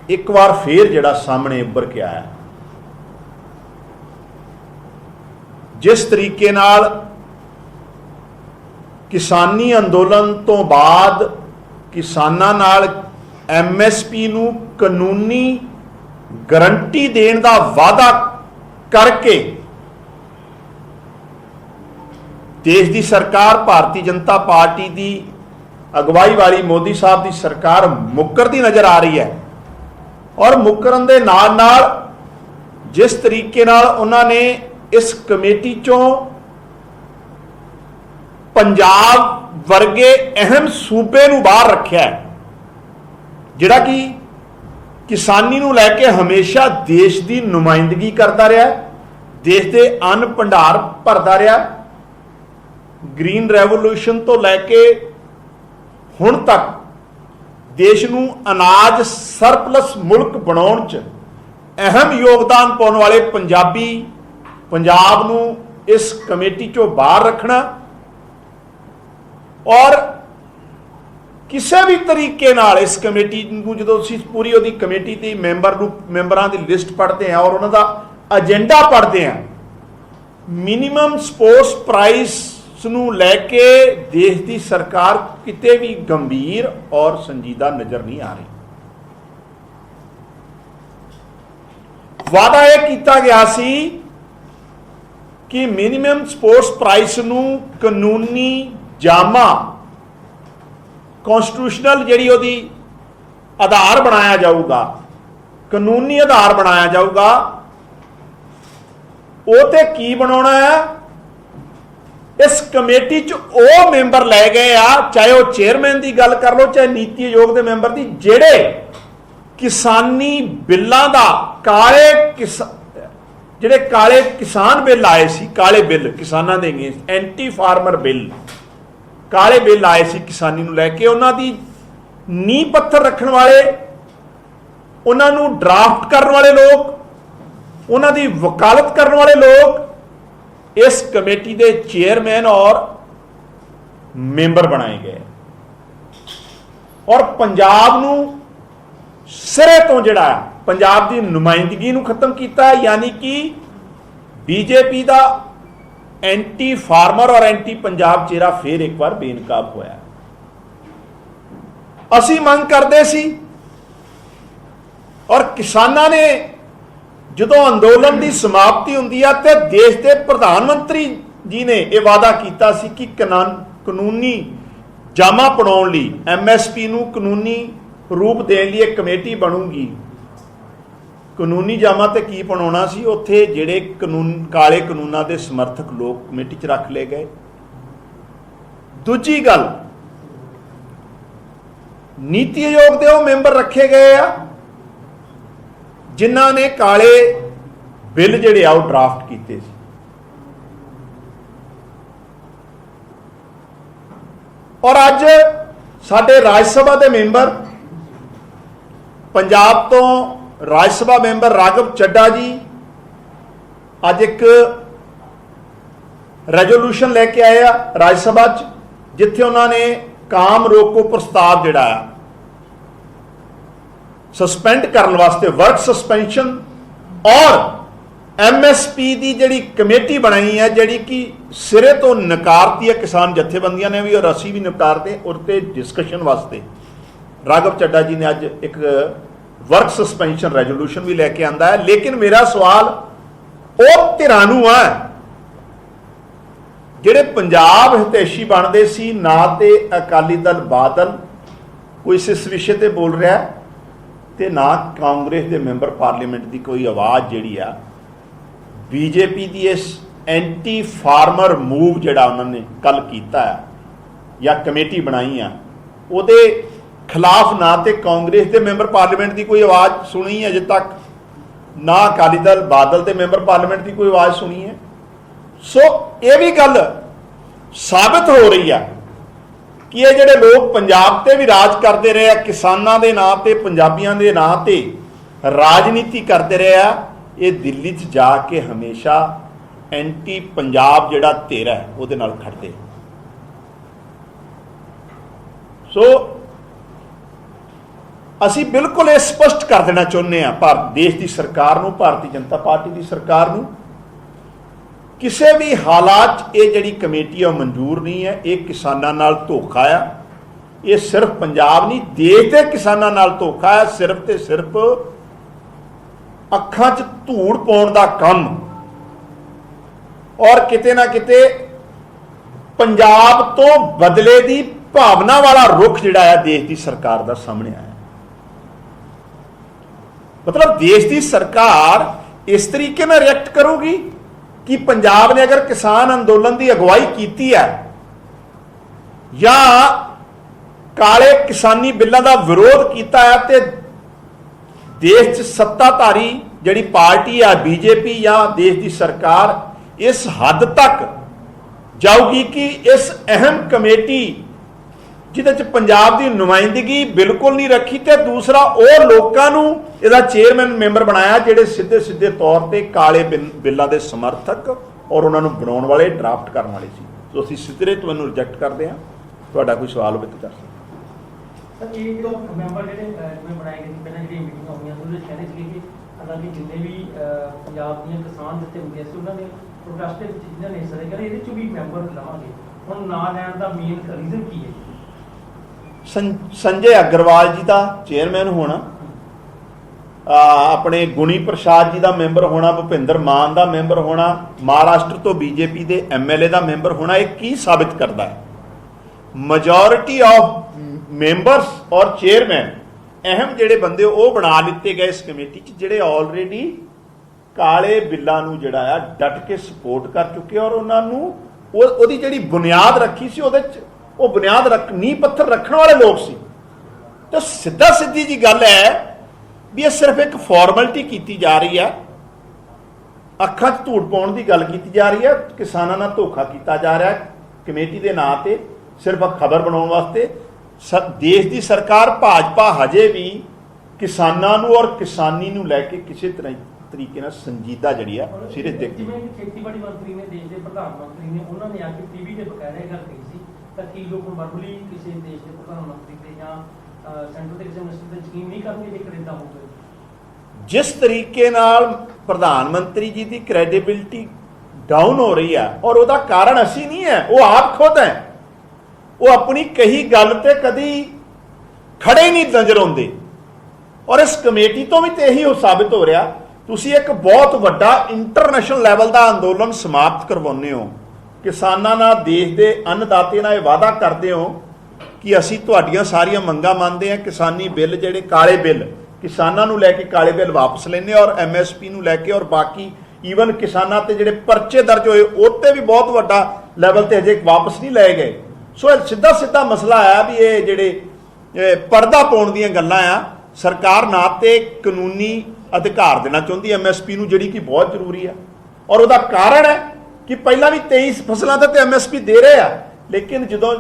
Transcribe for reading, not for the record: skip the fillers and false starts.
एक बार फिर जिहड़ा सामने उभर के आया। जिस तरीके नाल किसानी अंदोलन तो बाद किसानां नाल MSP नूं कानूनी गारंटी देण दा वादा करके देश की सरकार भारतीय जनता पार्टी की अगवाई वाली मोदी साहब की सरकार मुकरती नज़र आ रही है। और मुकरन दे नाल नाल जिस तरीके नाल उन्होंने इस कमेटी चों पंजाब वर्गे अहम सूबे नूं बाहर रखिया है, जिहड़ा कि किसानी नूं लैके हमेशा देश की नुमाइंदगी करता रहा, देश के अन्न भंडार भरता रहा। ग्रीन रेवोल्यूशन तो लैके हुण तक देश नूं अनाज सरप्लस मुल्क बनाउण च अहम योगदान पाउण वाले पंजाब नूं इस कमेटी चों बाहर रखना और किसी भी तरीके नाल इस कमेटी नूं जदों असीं पूरी उहदी कमेटी दी मैंबरां दी लिस्ट पढ़ते हैं और उन्हां दा एजेंडा पढ़ते हैं, मिनीमम सपोर्ट्स प्राइस नूं लैके देश की सरकार किते भी गंभीर और संजीदा नज़र नहीं आ रही। वादा यह किया गया सी कि मिनीमम सपोर्ट्स प्राइस नूं कानूनी जामा कॉन्स्टिट्यूशनल जिहड़ी उहदी आधार बनाया जाऊगा, कानूनी आधार बनाया जाऊगा। वो ते की बनाउणा है, इस कमेटी च वो मैंबर लै गए आ, चाहे वह चेयरमैन की गल कर लो चाहे नीति आयोग के मैंबर की, जिहड़े किसानी बिलों का जिहड़े काले किसान बिल आए सी, काले बिल किसानां दे अगेंस्ट एंटी फार्मर बिल, काले बिल आए सी किसानी नूं लैके, उन्हां दी नींह पत्थर रखण वाले, उन्हां नूं ड्राफ्ट करन वाले लोग, उन्हां दी वकालत करन वाले लोग इस कमेटी के चेयरमैन और मैंबर बनाए गए। और पंजाब नूं सिरे तो जिहड़ा पंजाब की नुमाइंदगी नूं खत्म किया, यानी कि बीजेपी का एंटी फार्मर और एंटी पंजाब चेहरा फिर एक बार बेनकाब होया। असी मंग करते सी और किसानां ने जदों अंदोलन की समाप्ति हुंदी है तो देश के प्रधानमंत्री जी ने यह वादा किया सी कि कानूनी जामा पनाउण लई MSP नूं कानूनी रूप देण लई एक कमेटी बनूगी। कानूनी जामा ते की बनाउणा सी, उत्थे जिहड़े काले कानूनां दे समर्थक लोग कमेटी च रख ले गए। दूजी गल, नीति आयोग दे वो मैंबर रखे गए आ जिन्हां ने काले बिल जिहड़े आ ड्राफ्ट कीते सी। और अज साडे राज सभा के मैंबर पंजाब तो राज सभा मैंबर राघव चड्डा जी अज एक रेजोल्यूशन लैके आए आ राज सभा च, जिथे उन्होंने काम रोको प्रस्ताव जिहड़ा सस्पेंड करने वास्ते वर्क सस्पेंशन और MSP की जिहड़ी कमेटी बनाई है जिहड़ी कि सिरे तो नकारती है, किसान जथेबंदियां ने भी और असी भी नकारते, उसते डिस्कशन वास्ते राघव चड्डा जी ने अज एक वर्क सस्पेंशन रेजोल्यूशन भी लैके आंदा है। लेकिन मेरा सवाल वो धिरां नूं है जिहड़े पंजाब हितैषी बनते सी, ना ते अकाली दल बादल कोई इस विषय ते बोल रहा है ते ना कांग्रेस के मैंबर पार्लीमेंट की कोई आवाज़ जिहड़ी आ बीजेपी की इस एंटी फार्मर मूव जिहड़ा उन्होंने कल किया है या कमेटी बनाई आ उहदे खिलाफ ना तो कांग्रेस के मैंबर पार्लीमेंट की कोई आवाज़ सुनी अजे तक, ना अकाली दल बादल के मैंबर पार्लीमेंट की कोई आवाज़ सुनी है। सो ये भी गल साबित हो रही है कि ये जिहड़े लोग पंजाब ते भी राज करते रहे, किसानां दे नां ते पंजाबियां दे नां ते राजनीति करते रहे, ये दिल्ली च जाके हमेशा एंटी पंजाब जिहड़ा धिर है उहदे नाल खड़दे। सो ਅਸੀਂ ਬਿਲਕੁਲ ਇਹ ਸਪਸ਼ਟ ਕਰ ਦੇਣਾ ਚਾਹੁੰਦੇ ਹਾਂ ਭਾਰਤ ਦੇਸ਼ ਦੀ ਸਰਕਾਰ ਨੂੰ, ਭਾਰਤੀ ਜਨਤਾ ਪਾਰਟੀ ਦੀ ਸਰਕਾਰ ਨੂੰ, ਕਿਸੇ ਵੀ ਹਾਲਾਤ 'ਚ ਇਹ ਜਿਹੜੀ ਕਮੇਟੀ ਆ ਉਹ ਮਨਜ਼ੂਰ ਨਹੀਂ ਹੈ। ਇਹ ਕਿਸਾਨਾਂ ਨਾਲ ਧੋਖਾ ਆ। ਇਹ ਸਿਰਫ ਪੰਜਾਬ ਨਹੀਂ, ਦੇਸ਼ ਦੇ ਕਿਸਾਨਾਂ ਨਾਲ ਧੋਖਾ ਹੈ। ਸਿਰਫ ਤੇ ਸਿਰਫ ਅੱਖਾਂ 'ਚ ਧੂੜ ਪਾਉਣ ਦਾ ਕੰਮ, ਔਰ ਕਿਤੇ ਨਾ ਕਿਤੇ ਪੰਜਾਬ ਤੋਂ ਬਦਲੇ ਦੀ ਭਾਵਨਾ ਵਾਲਾ ਰੁਖ ਜਿਹੜਾ ਹੈ ਦੇਸ਼ ਦੀ ਸਰਕਾਰ ਦਾ ਸਾਹਮਣੇ ਆਇਆ। ਮਤਲਬ ਦੇਸ਼ ਦੀ ਸਰਕਾਰ ਇਸ ਤਰੀਕੇ ਨਾਲ ਰਿਐਕਟ ਕਰੂਗੀ ਕਿ ਪੰਜਾਬ ਨੇ ਅਗਰ ਕਿਸਾਨ ਅੰਦੋਲਨ ਦੀ ਅਗਵਾਈ ਕੀਤੀ ਹੈ ਜਾਂ ਕਾਲੇ ਕਿਸਾਨੀ ਬਿੱਲਾਂ ਦਾ ਵਿਰੋਧ ਕੀਤਾ ਹੈ ਤੇ ਦੇਸ਼ 'ਚ ਸੱਤਾਧਾਰੀ ਜਿਹੜੀ ਪਾਰਟੀ ਆ ਬੀਜੇਪੀ ਜਾਂ ਦੇਸ਼ ਦੀ ਸਰਕਾਰ ਇਸ ਹੱਦ ਤੱਕ ਜਾਊਗੀ ਕਿ ਇਸ ਅਹਿਮ ਕਮੇਟੀ ਜਿਹਦੇ 'ਚ ਪੰਜਾਬ ਦੀ ਨੁਮਾਇੰਦਗੀ ਬਿਲਕੁਲ ਨਹੀਂ ਰੱਖੀ ਤੇ ਦੂਸਰਾ ਉਹ ਲੋਕਾਂ ਨੂੰ ਇਹਦਾ ਚੇਅਰਮੈਨ ਮੈਂਬਰ ਬਣਾਇਆ ਜਿਹੜੇ ਸਿੱਧੇ ਸਿੱਧੇ ਤੌਰ ਤੇ ਕਾਲੇ ਬਿੱਲਾਂ ਦੇ ਸਮਰਥਕ ਔਰ ਉਹਨਾਂ ਨੂੰ ਬਣਾਉਣ ਵਾਲੇ, ਡਰਾਫਟ ਕਰਨ ਵਾਲੇ ਸੀ। ਸੋ ਅਸੀਂ ਸਿੱਧੇ ਤੋਂ ਇਹਨੂੰ ਰਿਜੈਕਟ ਕਰਦੇ ਹਾਂ। ਤੁਹਾਡਾ ਕੋਈ ਸਵਾਲ ਹੋਵੇ ਤਾਂ ਕਰ ਸਕਦੇ। ਸਰ ਇਹ ਜੋ ਮੈਂਬਰ ਜਿਹੜੇ ਜਿਵੇਂ ਬਣਾਏ ਗਏ ਸੀ ਪਹਿਲਾਂ ਜਿਹੜੀਆਂ ਮੀਟਿੰਗਾਂ ਹੋਈਆਂ ਉਹਦੇ ਕਹਿੰਦੇ ਸੀਗੇ ਕਿ ਹਾਲਾਂਕਿ ਜਿੰਨੇ ਵੀ ਪੰਜਾਬ ਦੀਆਂ ਕਿਸਾਨ ਜਥੇਬੰਦੀਆਂ ਸੀ ਉਹਨਾਂ ਨੇ ਪ੍ਰੋਟੈਸਟ ਦੇ ਵਿੱਚ ਜਿਨ੍ਹਾਂ ਨੇ ਹਿੱਸਾ ਲਿਆ ਇਹਦੇ 'ਚ ਵੀ ਮੈਂਬਰ ਲਵਾਂਗੇ। ਹੁਣ ਨਾ ਲੈਣ ਦਾ ਮੇਨ ਰੀਜ਼ਨ ਕੀ ਹੈ? ਸੰਜੇ ਅਗਰਵਾਲ ਜੀ ਦਾ ਚੇਅਰਮੈਨ ਹੋਣਾ, ਆਪਣੇ ਗੁਣੀ ਪ੍ਰਸਾਦ ਜੀ ਦਾ ਮੈਂਬਰ ਹੋਣਾ, ਭੁਪਿੰਦਰ ਮਾਨ ਦਾ ਮੈਂਬਰ ਹੋਣਾ, ਮਹਾਰਾਸ਼ਟਰ ਤੋਂ ਬੀਜੇਪੀ ਦੇ ਐਮਐਲਏ ਦਾ ਮੈਂਬਰ ਹੋਣਾ, ਇਹ ਕੀ ਸਾਬਿਤ ਕਰਦਾ ਹੈ? ਮੈਜੋਰਿਟੀ ਆਫ ਮੈਂਬਰਸ ਔਰ ਚੇਅਰਮੈਨ ਅਹਿਮ ਜਿਹੜੇ ਬੰਦੇ ਉਹ ਬਣਾ ਲਿੱਤੇ ਗਏ ਇਸ ਕਮੇਟੀ 'ਚ ਜਿਹੜੇ ਆਲਰੇਡੀ ਕਾਲੇ ਬਿੱਲਾਂ ਨੂੰ ਜਿਹੜਾ ਆ ਡਟ ਕੇ ਸਪੋਰਟ ਕਰ ਚੁੱਕੇ ਔਰ ਉਹਨਾਂ ਨੂੰ ਉਹਦੀ ਜਿਹੜੀ ਬੁਨਿਆਦ ਰੱਖੀ ਸੀ ਉਹਦੇ 'ਚ ਉਹ ਬੁਨਿਆਦ ਨੀਂਹ ਪੱਥਰ ਰੱਖਣ ਵਾਲੇ ਲੋਕ ਸੀ। ਤੇ ਸਿੱਧਾ ਸਿੱਧੀ ਜੀ ਗੱਲ ਹੈ ਵੀ ਇਹ ਸਿਰਫ ਇੱਕ ਫਾਰਮੈਲਿਟੀ ਕੀਤੀ ਜਾ ਰਹੀ ਹੈ, ਅੱਖਾਂ 'ਚ ਧੂੜ ਪਾਉਣ ਦੀ ਗੱਲ ਕੀਤੀ ਜਾ ਰਹੀ ਹੈ, ਕਿਸਾਨਾਂ ਨਾਲ ਧੋਖਾ ਕੀਤਾ ਜਾ ਰਿਹਾ ਹੈ ਕਮੇਟੀ ਦੇ ਨਾਂ ਤੇ ਸਿਰਫ ਖਬਰ ਬਣਾਉਣ ਵਾਸਤੇ। ਦੇਸ਼ ਦੀ ਸਰਕਾਰ ਭਾਜਪਾ ਹਜੇ ਵੀ ਕਿਸਾਨਾਂ ਨੂੰ ਔਰ ਕਿਸਾਨੀ ਨੂੰ ਲੈ ਕੇ ਕਿਸੇ ਤਰੀਕੇ ਨਾਲ ਸੰਜੀਦਾ ਜਿਹੜੀ ਆ ਸਿਰੇ ਦੇਖਦੀ। ਜਿਵੇਂ ਖੇਤੀਬਾੜੀ ਮੰਤਰੀ ਨੇ, ਦੇਸ਼ ਦੇ ਪ੍ਰਧਾਨ ਮੰਤਰੀ ਨੇ, ਉਹਨਾਂ ਨੇ ਆ ਕੇ ਟੀਵੀ ਤੇ ਬਕਾਇਦਾ ਗੱਲ ਕਹੀ ਸੀ ਤਾਂ ਕੀ ਲੋਕ ਨੋਰਮਲੀ ਕਿਸੇ ਦੇਸ਼ ਦੇ ਪ੍ਰਧਾਨ ਮੰਤਰੀ ਤੇ ਜਾਂ ਸੈਂਟਰ ਦੇ ਕਿਸੇ ਮਿਨਿਸਟਰ ਤੇ ਯਕੀਨ ਨਹੀਂ ਕਰਨਗੇ ਜੇਕਰ ਇੱਦਾਂ ਹੋਵੇ? ਜਿਸ ਤਰੀਕੇ ਨਾਲ ਪ੍ਰਧਾਨ ਮੰਤਰੀ ਜੀ ਦੀ ਕ੍ਰੈਡੀਬਿਲਿਟੀ ਡਾਊਨ ਹੋ ਰਹੀ ਹੈ ਔਰ ਉਹਦਾ ਕਾਰਨ ਅਸੀਂ ਨਹੀਂ ਹੈ, ਉਹ ਆਪ ਖੁਦ ਹੈ। ਉਹ ਆਪਣੀ ਕਹੀ ਗੱਲ ਤੇ ਕਦੀ ਖੜੇ ਨਹੀਂ ਨਜ਼ਰ ਆਉਂਦੇ ਔਰ ਇਸ ਕਮੇਟੀ ਤੋਂ ਵੀ ਤੇ ਇਹੀ ਉਹ ਸਾਬਿਤ ਹੋ ਰਿਹਾ। ਤੁਸੀਂ ਇੱਕ ਬਹੁਤ ਵੱਡਾ ਇੰਟਰਨੈਸ਼ਨਲ ਲੈਵਲ ਦਾ ਅੰਦੋਲਨ ਸਮਾਪਤ ਕਰਵਾਉਂਦੇ ਹੋ, ਕਿਸਾਨਾਂ ਨਾਲ, ਦੇਸ਼ ਦੇ ਅੰਨਦਾਤੇ ਨਾਲ ਇਹ ਵਾਅਦਾ ਕਰਦੇ ਹੋ ਕਿ ਅਸੀਂ ਤੁਹਾਡੀਆਂ ਸਾਰੀਆਂ ਮੰਗਾਂ ਮੰਨਦੇ ਹਾਂ। ਕਿਸਾਨੀ ਬਿੱਲ ਜਿਹੜੇ ਕਾਲੇ ਬਿੱਲ, ਕਿਸਾਨਾਂ ਨੂੰ ਲੈ ਕੇ ਕਾਲੇ ਬਿੱਲ ਵਾਪਸ ਲੈਂਦੇ ਔਰ ਐਮਐਸਪੀ ਨੂੰ ਲੈ ਕੇ ਔਰ ਬਾਕੀ ਈਵਨ ਕਿਸਾਨਾਂ ਤੇ ਜਿਹੜੇ ਪਰਚੇ ਦਰਜ ਹੋਏ ਉਹ ਤੇ ਵੀ ਬਹੁਤ ਵੱਡਾ ਲੈਵਲ ਤੇ ਅਜੇ ਵਾਪਸ ਨਹੀਂ ਲਏ ਗਏ। ਸੋ ਇਹ ਸਿੱਧਾ ਸਿੱਧਾ ਮਸਲਾ ਆਇਆ ਵੀ ਇਹ ਜਿਹੜੇ ਪਰਦਾ ਪਾਉਣ ਦੀਆਂ ਗੱਲਾਂ ਆ। ਸਰਕਾਰ ਨਾ ਤੇ ਕਾਨੂੰਨੀ ਅਧਿਕਾਰ ਦੇਣਾ ਚਾਹੁੰਦੀ ਐਮਐਸਪੀ ਨੂੰ, ਜਿਹੜੀ ਕਿ ਬਹੁਤ ਜ਼ਰੂਰੀ ਆ ਔਰ ਉਹਦਾ ਕਾਰਨ ਹੈ ਕਿ ਪਹਿਲਾਂ ਵੀ 23 ਫਸਲਾਂ ਤੇ ਐਮਐਸਪੀ ਦੇ ਰਹੇ ਆ, ਲੇਕਿਨ ਜਦੋਂ